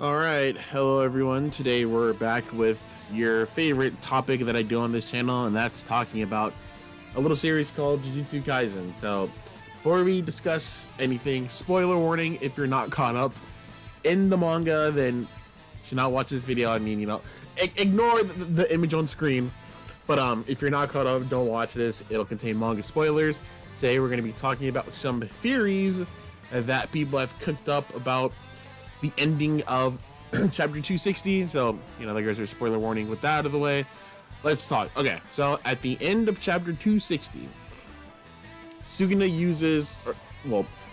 All right, hello everyone. Today we're back with your favorite topic that I do on this channel, and that's talking about a little series called JJK Kaisen. So, before we discuss anything, spoiler warning: if you're not caught up in the manga, then you should not watch this video. I mean, ignore the image on screen. But if you're not caught up, don't watch this. It'll contain manga spoilers. Today we're going to be talking about some theories that people have cooked up about the ending of chapter 260. So, there goes your spoiler warning. With that out of the way, let's talk. Okay, so at the end of chapter 260, Suguna uses,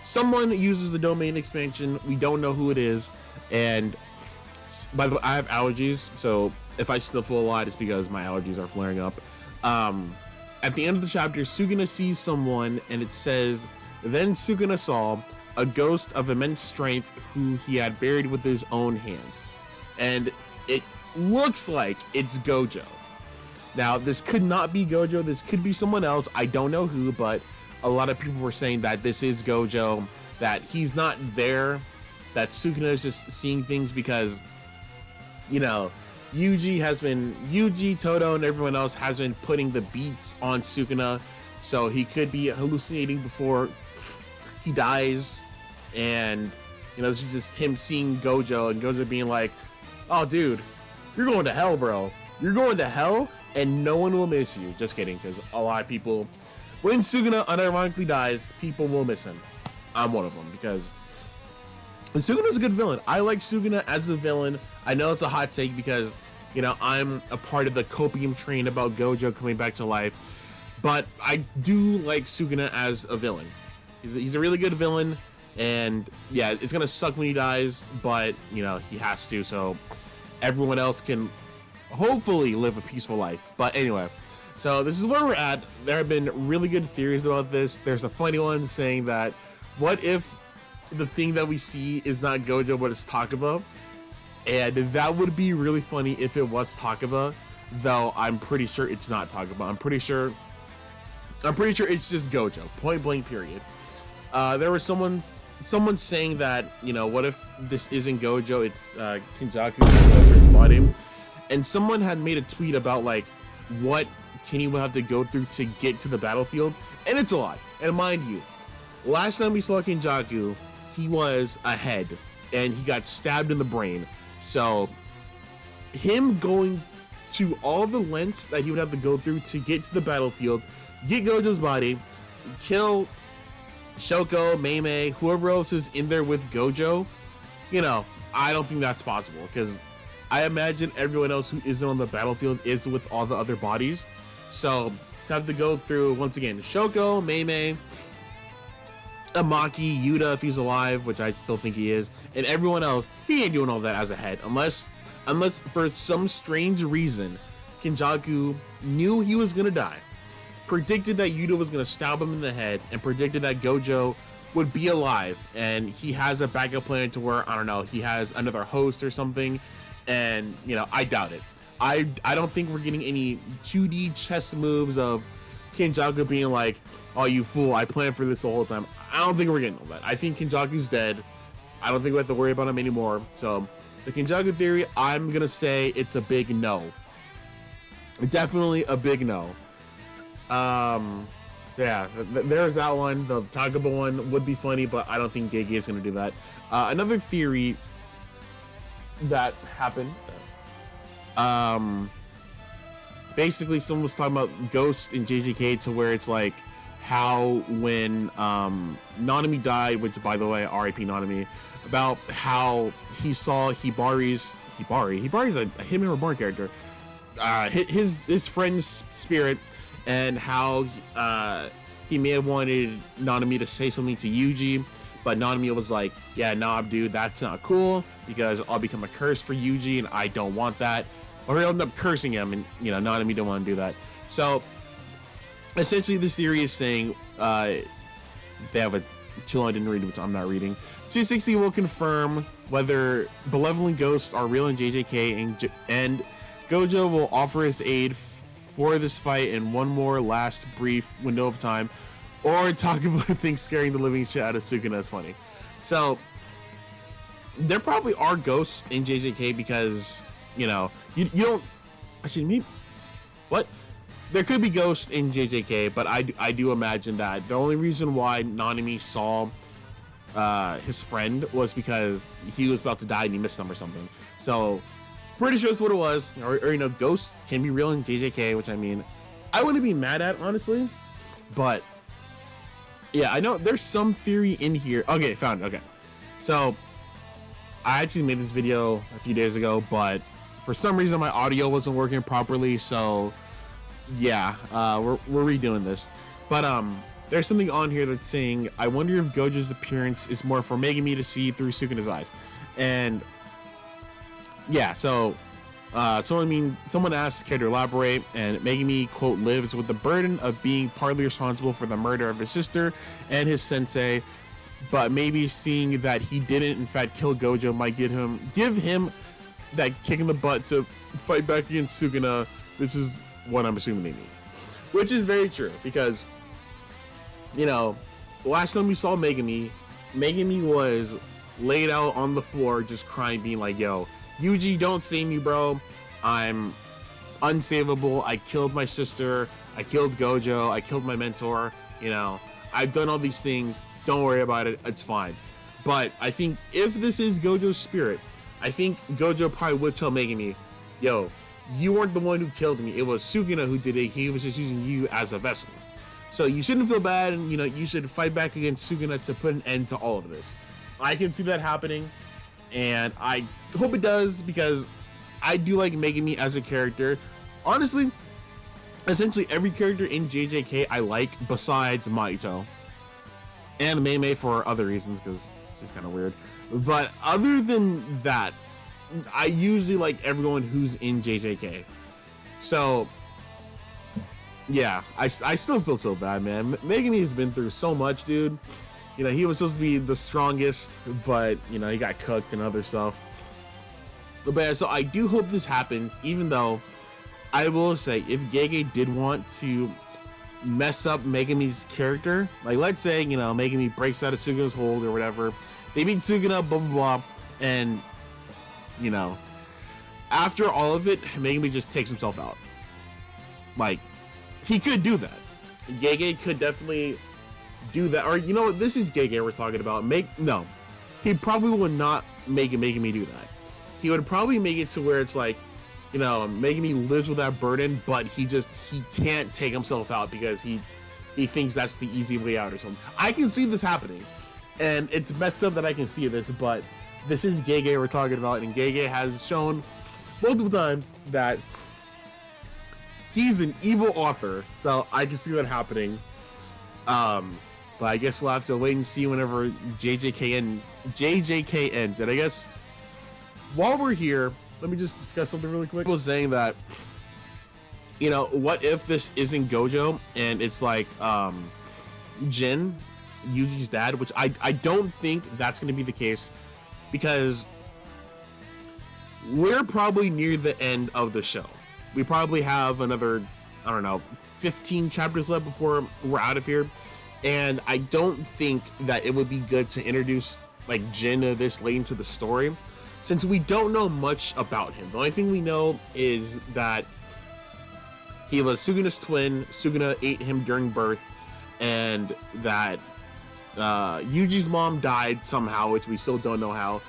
someone uses the domain expansion. We don't know who it is. And by the way, I have allergies, so if I still feel a lot, it's because my allergies are flaring up. At the end of the chapter, Suguna sees someone, and it says, "Then Suguna saw a ghost of immense strength who he had buried with his own hands." And it looks like it's Gojo. Now, this could not be Gojo. This could be someone else. I don't know who, but a lot of people were saying that this is Gojo, that he's not there, that Suguna is just seeing things because, Yuji, Todo, and everyone else has been putting the beats on Suguna, so he could be hallucinating before he dies. And this is just him seeing Gojo, and Gojo being like, "Oh dude, you're going to hell, bro. You're going to hell, and no one will miss you." Just kidding, because a lot of people, when Suguna unironically dies, people will miss him. I'm one of them, because Suguna's a good villain. I like Suguna as a villain. I know it's a hot take because I'm a part of the copium train about Gojo coming back to life, but I do like Suguna as a villain. He's a really good villain. And yeah, it's gonna suck when he dies, but he has to, so everyone else can hopefully live a peaceful life. But anyway, so this is where we're at. There have been really good theories about this. There's a funny one saying that, what if the thing that we see is not Gojo, but it's Takaba? And that would be really funny if it was Takaba, though I'm pretty sure it's not Takaba. I'm pretty sure it's just Gojo, point blank period. There was someone saying that, what if this isn't Gojo, it's Kenjaku over his body. And someone had made a tweet about what Kenny will have to go through to get to the battlefield, and it's a lot. And mind you, last time we saw Kenjaku, he was ahead and he got stabbed in the brain. So him going to all the lengths that he would have to go through to get to the battlefield, get Gojo's body, kill Shoko, Mei, whoever else is in there with Gojo, I don't think that's possible, because I imagine everyone else who isn't on the battlefield is with all the other bodies. So to have to go through, once again, Shoko, Mei, Amaki, Yuta if he's alive, which I still think he is, and everyone else, he ain't doing all that as a head, unless for some strange reason Kenjaku knew he was gonna die, predicted that Yuta was going to stab him in the head, and predicted that Gojo would be alive, and he has a backup plan to where, I don't know, he has another host or something. And I doubt it. I don't think we're getting any 2D chess moves of Kenjaku being like, "Oh, you fool, I planned for this the whole time." I don't think we're getting all that. I think Kenjaku's dead. I don't think we have to worry about him anymore. So the Kenjaku theory, I'm gonna say it's a big no. Definitely a big no. So yeah, there's that one. The Takaba one would be funny, but I don't think Gege is going to do that. Another theory that happened, basically someone was talking about Ghost in JJK, to where it's like how when Nanami died, which by the way, R.I.P. Nanami, about how he saw Hibari's a Hime Reborn character, his friend's spirit, and how he may have wanted Nanami to say something to Yuji, but Nanami was like, "Yeah, nah, dude, that's not cool, because I'll become a curse for Yuji, and I don't want that." Or he'll end up cursing him, and Nanami don't want to do that. So essentially, this theory is saying they have a tool I didn't read, which I'm not reading. 260 will confirm whether benevolent ghosts are real in JJK, and Gojo will offer his aid for this fight in one more last brief window of time, or talk about things scaring the living shit out of Sukuna is funny. So there probably are ghosts in JJK because you know you don't actually maybe what there could be ghosts in JJK, but I do imagine that the only reason why Nanami saw his friend was because he was about to die and he missed him or something. So pretty sure that's what it was. Or you know, ghosts can be real in JJK, which I mean, I wouldn't be mad at honestly, but yeah, I know there's some theory in here. Okay, found it. Okay, so I actually made this video a few days ago, but for some reason my audio wasn't working properly, so yeah, we're redoing this. But there's something on here that's saying, I wonder if Gojo's appearance is more for Megumi to see through Sukuna's eyes. And yeah, so someone asks Care to elaborate, and Megumi, quote, lives with the burden of being partly responsible for the murder of his sister and his sensei, but maybe seeing that he didn't in fact kill Gojo might give him that kick in the butt to fight back against Sukuna. This is what I'm assuming they mean, which is very true, because you know, last time we saw Megumi was laid out on the floor just crying, being like, yo, Yuji, don't save me, bro, I'm unsavable, I killed my sister, I killed Gojo, I killed my mentor, you know, I've done all these things, don't worry about it, it's fine. But I think if this is Gojo's spirit, I think Gojo probably would tell Megumi, yo, you weren't the one who killed me, it was Sukuna who did it, he was just using you as a vessel. So you shouldn't feel bad, and you know, you should fight back against Sukuna to put an end to all of this. I can see that happening, and I hope it does, because I do like Megumi as a character. Honestly, essentially every character in JJK I like besides Mahito. And Mei for other reasons, because it's just kind of weird. But other than that, I usually like everyone who's in JJK. So yeah, I still feel so bad, man. Megumi has been through so much, dude. You know, he was supposed to be the strongest, but you know, he got cooked and other stuff. But yeah, so I do hope this happens, even though I will say, if Gege did want to mess up Megumi's character, like let's say, you know, Megumi breaks out of Sukuna's hold or whatever, they beat Sukuna, blah blah blah, and you know, after all of it, Megumi just takes himself out. Like, he could do that. Gege could definitely do that. Or you know what, this is Gege we're talking about. No, he probably would not make Megumi do that. He would probably make it to where it's like, you know, Megumi lives with that burden, but he can't take himself out because he thinks that's the easy way out or something. I can see this happening, and it's messed up that I can see this, but this is Gege we're talking about, and Gege has shown multiple times that he's an evil author, so I can see that happening. But I guess we'll have to wait and see whenever JJK ends. And I guess while we're here, let me just discuss something really quick. I was saying that, you know, what if this isn't Gojo and it's like Jin, Yuji's dad, which I don't think that's going to be the case, because we're probably near the end of the show. We probably have another, I don't know, 15 chapters left before we're out of here. And I don't think that it would be good to introduce like Jin this late into the story, since we don't know much about him. The only thing we know is that he was Sukuna's twin, Sukuna ate him during birth, and that Yuji's mom died somehow, which we still don't know how.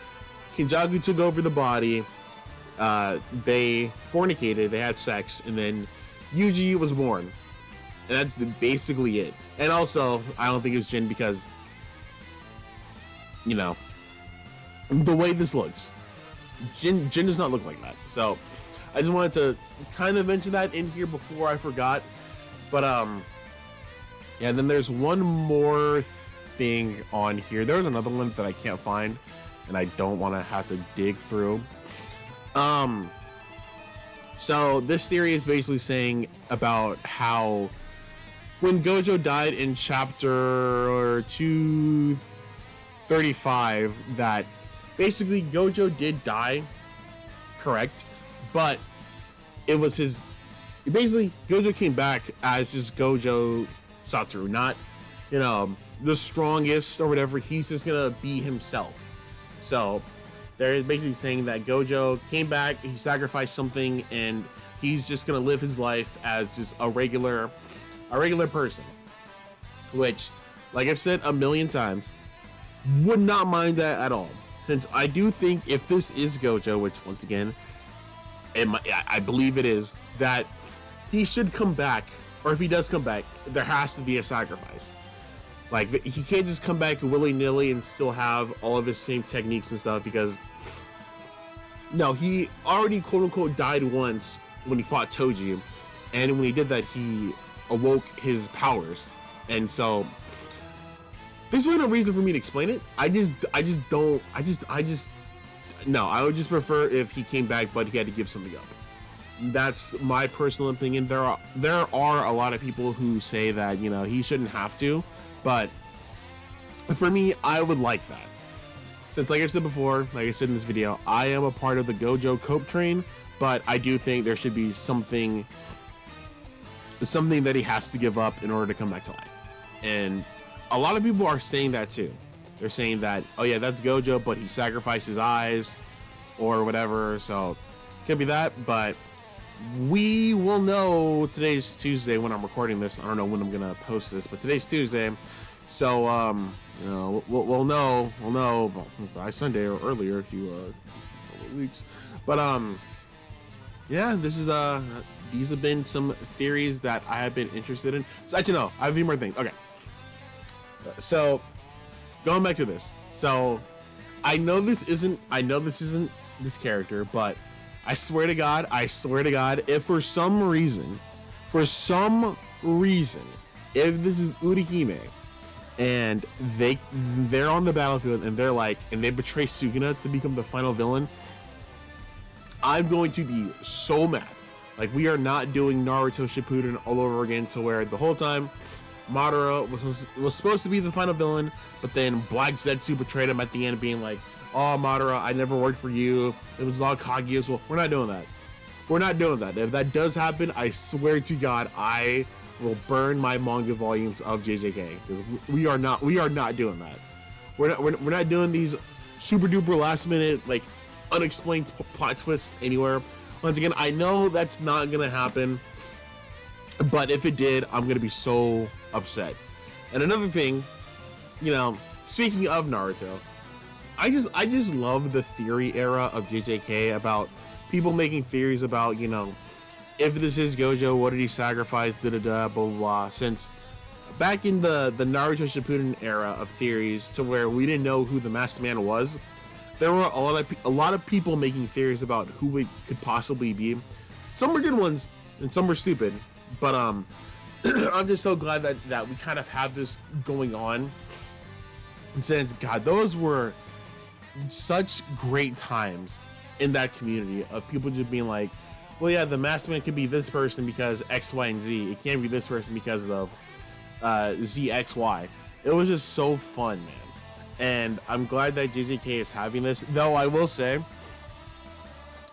Kinjaku took over the body, they fornicated, they had sex, and then Yuji was born. And that's basically it. And also, I don't think it's Jin because, you know, the way this looks, Jin does not look like that. So I just wanted to kind of mention that in here before I forgot. But yeah, and then there's one more thing on here. There's another one that I can't find, and I don't want to have to dig through. So this theory is basically saying about how when Gojo died in chapter 235, that basically Gojo did die, correct, but it was his, basically Gojo came back as just Gojo Satoru, not, you know, the strongest or whatever. He's just gonna be himself. So They're basically saying that Gojo came back, he sacrificed something, and he's just gonna live his life as just a regular person. Which, like I've said a million times, would not mind that at all. Since I do think if this is Gojo, which once again, I believe it is, that he should come back, or if he does come back, there has to be a sacrifice. Like, he can't just come back willy-nilly and still have all of his same techniques and stuff, because no, he already quote-unquote died once when he fought Toji, and when he did that, he awoke his powers. And so there's really no reason for me to explain it. I would just prefer if he came back but he had to give something up. That's my personal opinion. There are a lot of people who say that, you know, he shouldn't have to, but for me, I would like that. Since, like I said before, like I said in this video, I am a part of the Gojo Cope train, but I do think there should be something that he has to give up in order to come back to life. And a lot of people are saying that too. They're saying that, oh yeah, that's Gojo, but he sacrificed his eyes or whatever. So it could be that, but we will know. Today's Tuesday when I'm recording this. I don't know when I'm gonna post this, but today's Tuesday. So you know, we'll know by Sunday or earlier if you weeks. But yeah, this is these have been some theories that I have been interested in. So actually no, I have a few more things. Okay. So going back to this. So I know this isn't this character, but I swear to God, if for some reason, if this is Urahime and they're on the battlefield and they betray Sukuna to become the final villain, I'm going to be so mad. Like, we are not doing Naruto Shippuden all over again, to where the whole time Madara was supposed to be the final villain, but then Black Zetsu betrayed him at the end, being like, oh, Madara, I never worked for you. It was all Kaguya's. Well, we're not doing that. We're not doing that. If that does happen, I swear to God, I will burn my manga volumes of JJK. Because we are not doing that. We're not doing these super duper last minute, like, unexplained plot twists anywhere. Once again, I know that's not gonna happen, but if it did, I'm gonna be so upset. And another thing, you know, speaking of Naruto, I just love the theory era of JJK about people making theories about, you know, if this is Gojo, what did he sacrifice, blah blah blah. Since back in the Naruto Shippuden era of theories, to where we didn't know who the Masked Man was, there were a lot of people making theories about who it could possibly be. Some were good ones and some were stupid, but I'm just so glad that we kind of have this going on. And since, God, those were such great times in that community of people just being like, well, yeah, the Masked Man could be this person because X, Y, and Z. It can't be this person because of Z, X, Y. It was just so fun, man. And I'm glad that JJK is having this. Though I will say,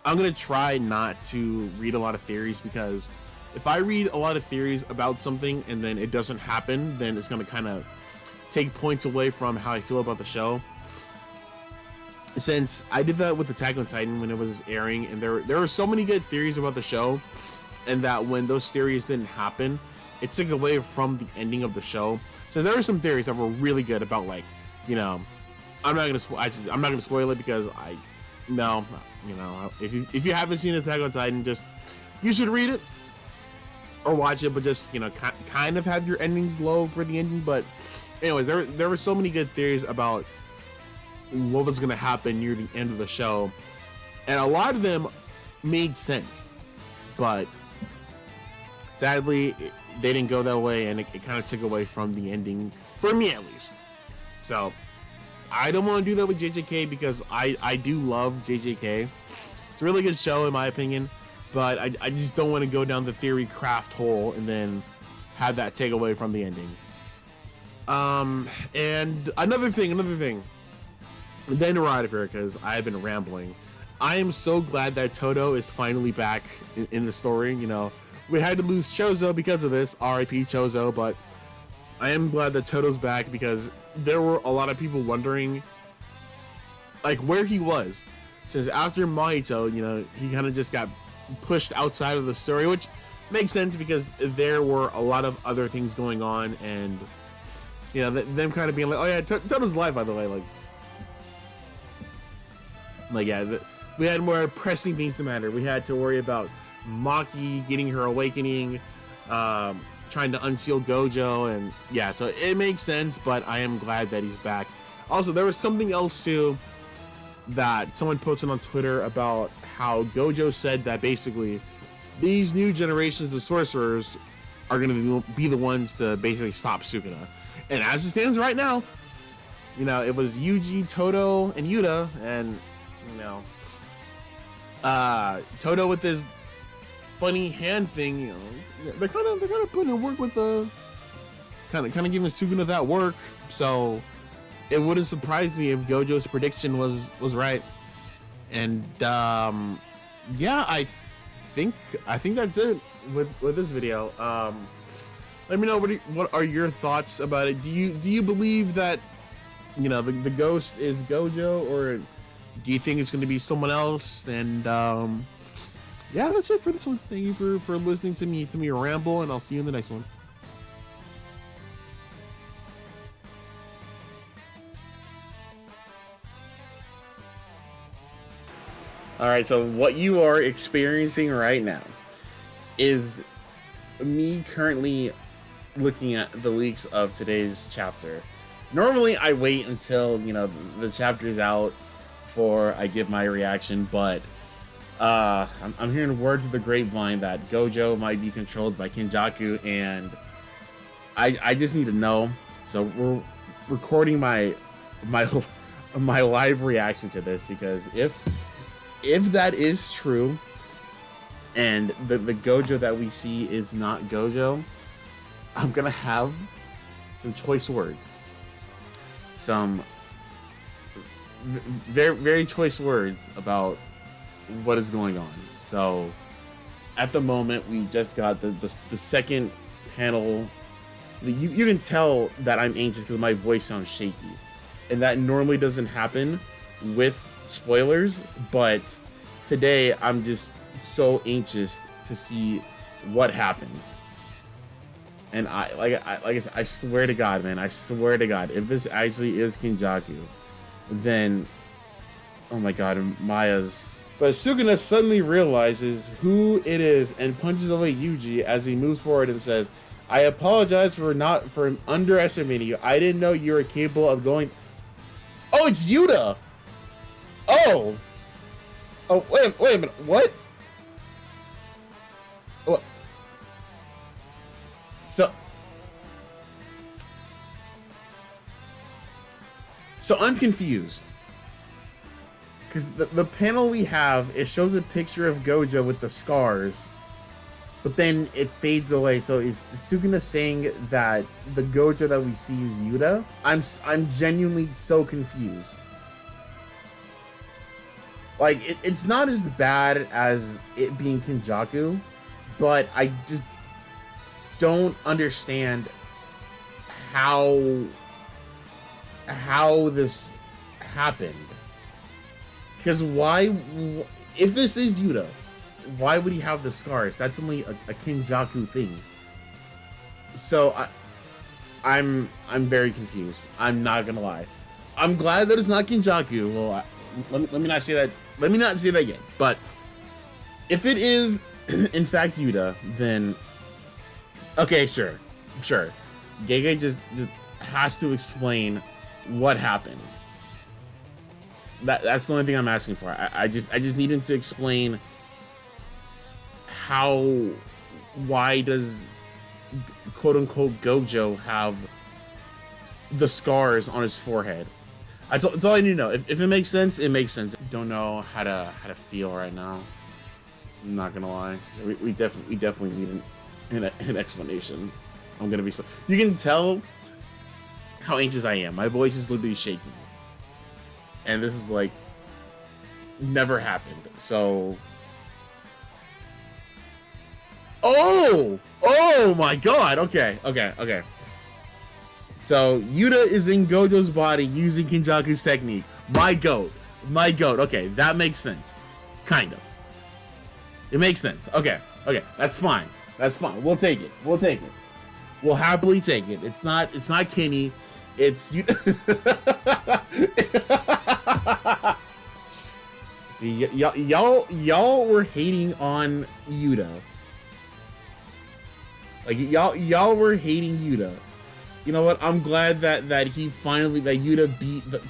I'm going to try not to read a lot of theories, because if I read a lot of theories about something and then it doesn't happen, then it's going to kind of take points away from how I feel about the show. Since I did that with Attack on Titan when it was airing, and there were so many good theories about the show, and that when those theories didn't happen, it took away from the ending of the show. So there were some theories that were really good about, like, you know, I'm not gonna spoil it, because you know, if you haven't seen Attack on Titan, you should read it or watch it, but just, you know, kind of have your endings low for the ending. But anyways, there were so many good theories about what was gonna happen near the end of the show, and a lot of them made sense, but sadly they didn't go that way, and it kind of took away from the ending, for me at least. So I don't want to do that with JJK, because I do love JJK. It's a really good show in my opinion, but I just don't want to go down the theory craft hole and then have that take away from the ending. And another thing. Then we're out of here, because I've been rambling. I am so glad that Todo is finally back in the story. You know, we had to lose Chozo because of this, R.I.P. Chozo, but I am glad that Todo's back, because there were a lot of people wondering, like, where he was. since after Mahito, you know, he kind of just got pushed outside of the story, which makes sense because there were a lot of other things going on, and you know, them kind of being like, oh yeah, Toto's alive, by the way, like yeah, we had more pressing things to matter. We had to worry about Maki getting her awakening, trying to unseal Gojo, and yeah, so it makes sense, but I am glad that he's back. Also, there was something else too that someone posted on Twitter about how Gojo said that basically these new generations of sorcerers are going to be the ones to basically stop Sukuna. And as it stands right now, you know, it was Yuji, Toto, and Yuta, and you know, Toto with this funny hand thing. You know, they're kind of putting in work with the kind of giving Sukuna that work. So it wouldn't surprise me if Gojo's prediction was right. And yeah, I think that's it with this video. Let me know what are your thoughts about it. Do you believe that, you know, the ghost is Gojo, or do you think it's going to be someone else? And yeah, that's it for this one. Thank you for listening to me ramble, and I'll see you in the next one. All right, so what you are experiencing right now is me currently looking at the leaks of today's chapter. Normally, I wait until, you know, the chapter is out before I give my reaction, but I'm hearing words of the grapevine that Gojo might be controlled by Kenjaku, and I just need to know. So we're recording my live reaction to this, because if that is true, and the Gojo that we see is not Gojo, I'm gonna have some choice words, some very, very choice words about what is going on. So at the moment, we just got the second panel. You can tell that I'm anxious because my voice sounds shaky, and that normally doesn't happen with spoilers, but today I'm just so anxious to see what happens. And I swear to God, man, I swear to God, if this actually is Kenjaku, then oh my God, Maya's. But Sukuna suddenly realizes who it is and punches away Yuji as he moves forward and says, "I apologize for underestimating you. I didn't know you were capable of going." Oh, it's Yuta. Oh, wait a minute. What? What? So I'm confused, because the panel we have, it shows a picture of Gojo with the scars, but then it fades away. So is Sukuna saying that the Gojo that we see is Yuta? I'm genuinely so confused. Like, it's not as bad as it being Kenjaku, but I just don't understand how this happened. Because why, if this is Yuta, why would he have the scars? That's only a Kenjaku thing. So I'm very confused. I'm not gonna lie. I'm glad that it's not Kenjaku. Well, let me not say that. Let me not say that yet. But if it is in fact Yuta, then okay, sure. JJK just has to explain what happened. That's the only thing I'm asking for. I just need him to explain why does quote unquote Gojo have the scars on his forehead. That's all I need to know. If it makes sense, it makes sense. Don't know how to feel right now. I'm not gonna lie. We definitely need an explanation. I'm gonna be so. You can tell how anxious I am. My voice is literally shaking, and this is like never happened. So, oh my God. Okay. So Yuta is in Gojo's body using Kenjaku's technique. My goat. My goat. Okay, that makes sense. Kind of. It makes sense. Okay. Okay, that's fine. That's fine. We'll take it. We'll take it. We'll happily take it. It's not Kenny. It's you. See, y'all were hating on Yuta. Like y'all were hating Yuta. You know what? I'm glad that he finally Yuta beat the.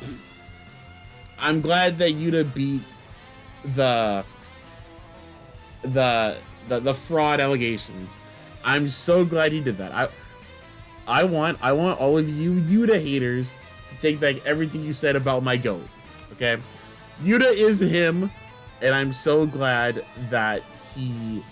I'm glad that Yuta beat the fraud allegations. I'm so glad he did that. I want all of you Yuta haters to take back everything you said about my GOAT. Okay? Yuta is him, and I'm so glad that he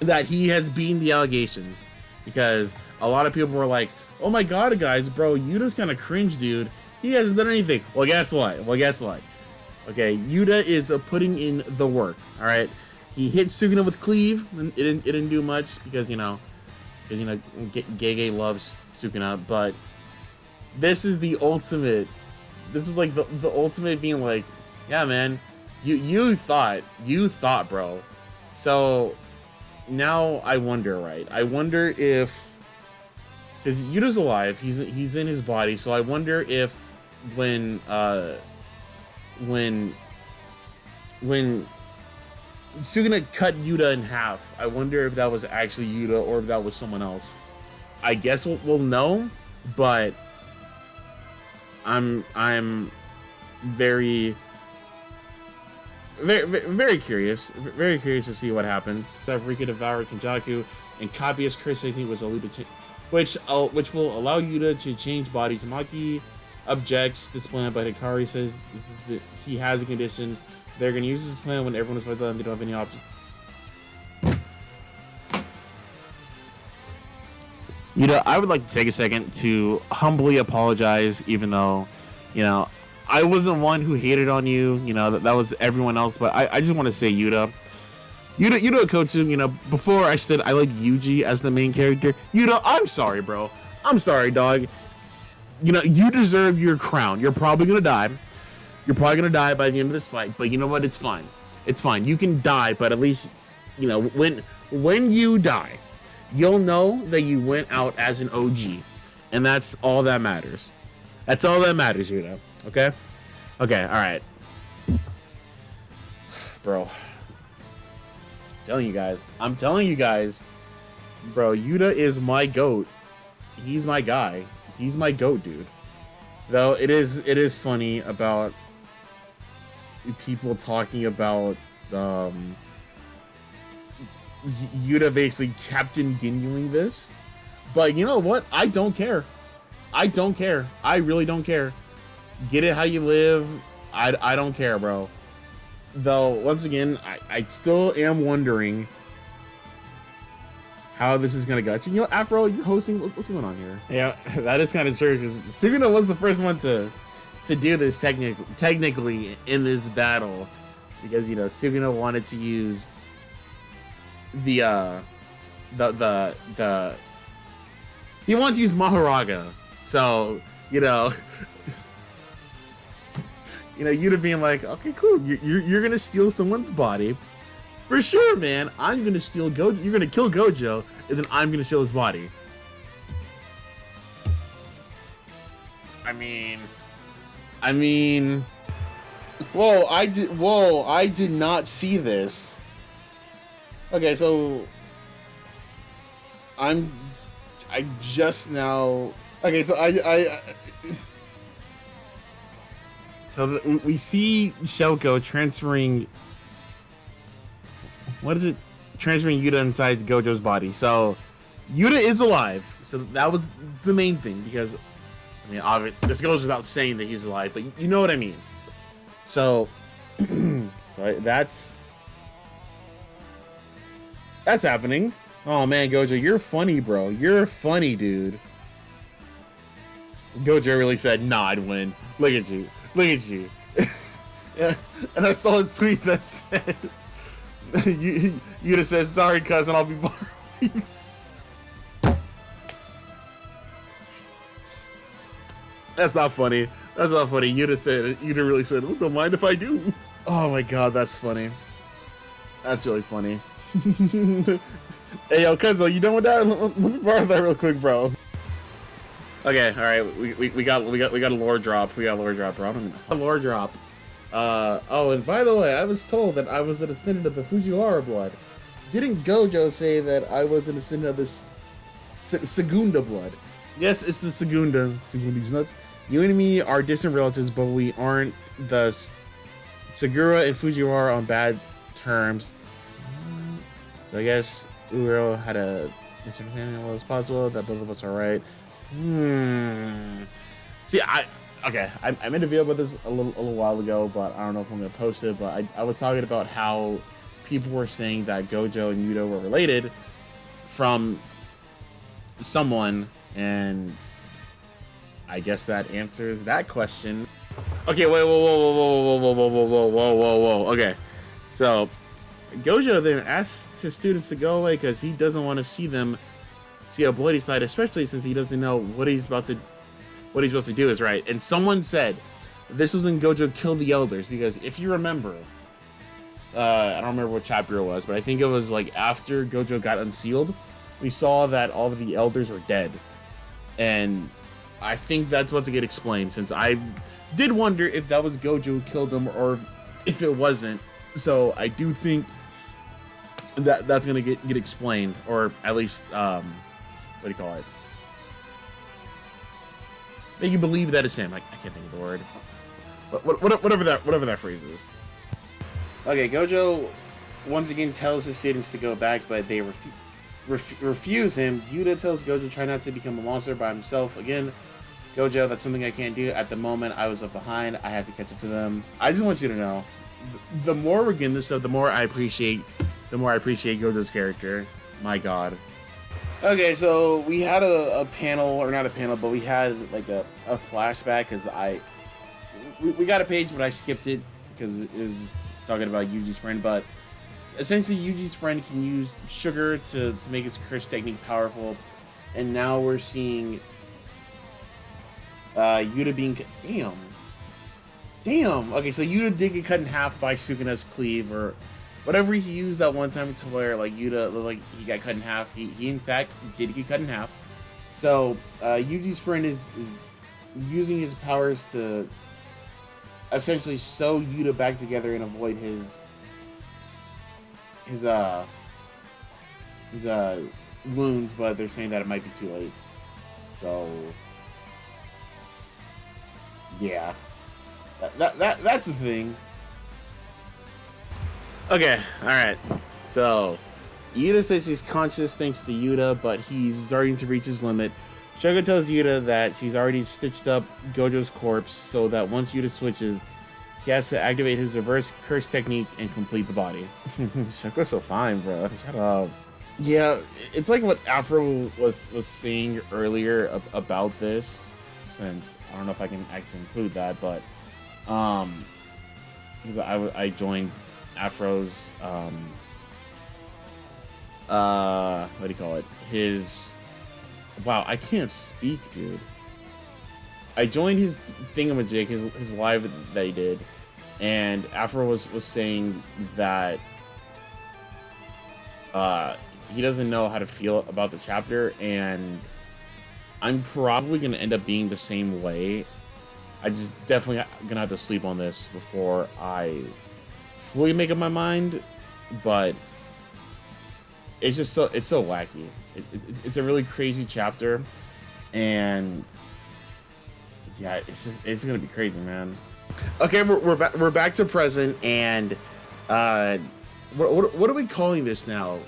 has beaten the allegations, because a lot of people were like, "Oh my god, guys, bro, Yuta's kind of cringe, dude. He hasn't done anything." Well, guess what? Okay, Yuta is putting in the work. All right, he hit Suguna with cleave, and it didn't do much because Gege loves Sukuna, but this is the ultimate. This is like the ultimate being like, yeah, man, you thought, bro. So now I wonder, right? I wonder if, because Yuta's alive, he's in his body, so I wonder if when Suguna cut Yuta in half, I wonder if that was actually Yuta or if that was someone else. I guess we'll know, but I'm very curious. Very curious to see what happens. Rika devoured Kenjaku, and Kabius Chris, I think, was alluded to, which will allow Yuta to change body. Tamaki objects this plan, but Hikari says he has a condition. They're gonna use this plan when everyone is with them. They don't have any options. I would like to take a second to humbly apologize, even though, I wasn't one who hated on you. That was everyone else. But I just want to say, Yuta Kotsu, before I said I like Yuji as the main character, I'm sorry, bro. I'm sorry, dog. You deserve your crown. You're probably gonna die. You're probably gonna die by the end of this fight. But you know what? It's fine. It's fine. You can die, but at least, when you die, you'll know that you went out as an OG, and that's all that matters. That's all that matters, Okay? Okay, alright. Bro. I'm telling you guys. Bro, Yuta is my GOAT. He's my guy. He's my GOAT, dude. Though it is funny about people talking about Yuta basically Captain Ginuing this. But you know what? I don't care. I don't care. I really don't care. Get it how you live. I don't care, bro. Though, once again, I still am wondering how this is gonna go. Afro, you're hosting. What's going on here? Yeah, that is kind of true, because Suguna was the first one to do this technically in this battle, because Suguna wanted to use the he wanted to use Maharaga, so Yuta being like, okay, cool, you're gonna steal someone's body. For sure, man. I'm gonna steal Gojo. You're gonna kill Gojo, and then I'm gonna steal his body. I mean. Whoa! I did not see this. Okay, so I just now. Okay, so So we see Shoko transferring. What is it? Transferring Yuta inside Gojo's body. So Yuta is alive. So it's the main thing, because obviously this goes without saying that he's alive, but you know what I mean. So, sorry, that's happening. Oh man, Gojo, you're funny, bro. You're funny, dude. Gojo really said, "Nah, I'd win." Look at you. Yeah, and I saw a tweet that said, Yuta said, "Sorry, cousin, I'll be borrowing." That's not funny. That's not funny. Yuta really said, "Well, don't mind if I do." Oh my god, that's funny. That's really funny. Hey, yo, Cuzzo, you done with that? Let me borrow that real quick, bro. Okay, all right, we got a lore drop. We got a lore drop, bro. A lore drop. Oh, and by the way, I was told that I was a descendant of the Fujiwara blood. Didn't Gojo say that I was a descendant of this Segunda blood? Yes, it's the Segunda. Segunda's nuts. You and me are distant relatives, but we aren't. The Segura and Fujiwara on bad terms. So I guess Uro had a misunderstanding of what was possible, that both of us are right. See, I made a video about this a little while ago, but I don't know if I'm gonna post it. But I was talking about how people were saying that Gojo and Yuta were related from someone, and I guess that answers that question. Okay, wait, whoa. Okay, so Gojo then asks his students to go away because he doesn't want to see them see a bloody side, especially since he doesn't know what he's about to do is right. And someone said this was when Gojo killed the elders, because if you remember, I don't remember what chapter it was, but I think it was like after Gojo got unsealed, we saw that all of the elders were dead, and I think that's about to get explained, since I did wonder if that was Gojo who killed them or if it wasn't. So I do think that that's gonna get explained, or at least what do you call it? Make you believe that it's him. I can't think of the word. Whatever that phrase is. Okay, Gojo once again tells his students to go back, but they refuse him. Yuta tells Gojo try not to become a monster by himself. Again, Gojo, that's something I can't do. At the moment, I was up behind. I have to catch up to them. I just want you to know, the more we're getting this stuff, the more I appreciate Gojo's character. My God. Okay, so we had a panel, or not a panel, but we had like a flashback, because we got a page, but I skipped it because it was talking about Yuji's friend. But essentially, Yuji's friend can use sugar to make his curse technique powerful, and now we're seeing Yuta being damn. Okay, so Yuta did get cut in half by Sukuna's cleave, or whatever he used that one time to where like Yuta, like he got cut in half. He in fact did get cut in half. So Yuji's friend is using his powers to essentially sew Yuta back together and avoid his wounds, but they're saying that it might be too late. So yeah, that's the thing. Okay, alright. So, Yuta says he's conscious thanks to Yuta, but he's starting to reach his limit. Shoko tells Yuta that she's already stitched up Gojo's corpse, so that once Yuta switches, he has to activate his reverse curse technique and complete the body. Shoko's so fine, bro. Shut up. Yeah, it's like what Afro was saying earlier about this, since I don't know if I can actually include that, but because I joined Afro's what do you call it? Wow, I can't speak, dude. I joined his thingamajig, his live that he did, and Afro was saying that he doesn't know how to feel about the chapter, and I'm probably gonna end up being the same way. I just definitely gonna have to sleep on this before I fully make up my mind, but it's so wacky. It's a really crazy chapter, and yeah, it's gonna be crazy, man. Okay, we're back to present, and what are we calling this now?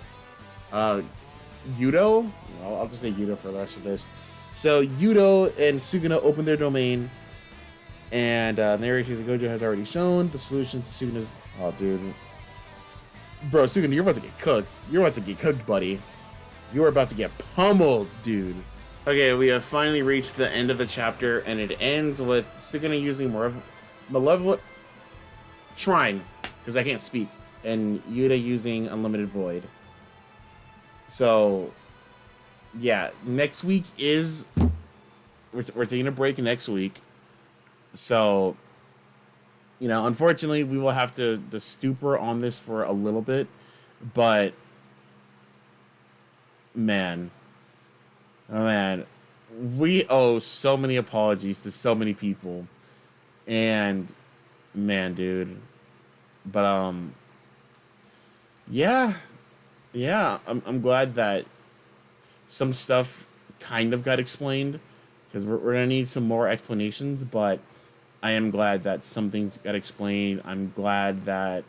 Yudo? I'll just say Yudo for the rest of this. So Yudo and Suguna open their domain, and narration says Gojo has already shown the solution to Suguna's. Oh, dude, bro, Suguna, you're about to get cooked. You're about to get cooked, buddy. You are about to get pummeled, dude. Okay, we have finally reached the end of the chapter, and it ends with Suguna using Malevolent Shrine, because I can't speak, and Yuta using Unlimited Void. So, yeah, next week is... We're taking a break next week. So, unfortunately, we will have to the stupor on this for a little bit, but man, oh man, we owe so many apologies to so many people, and man, dude, but yeah, yeah, I'm glad that some stuff kind of got explained because we're gonna need some more explanations, but I am glad that some things got explained. I'm glad that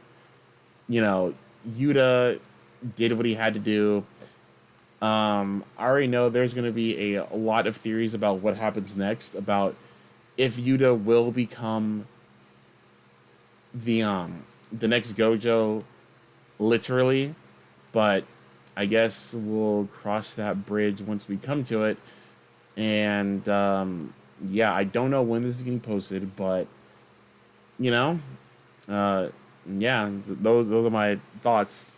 Yuta did what he had to do. I already know there's going to be a lot of theories about what happens next, about if Yuta will become the next Gojo, literally, but I guess we'll cross that bridge once we come to it. And yeah, I don't know when this is getting posted, but you know, uh, yeah, those are my thoughts.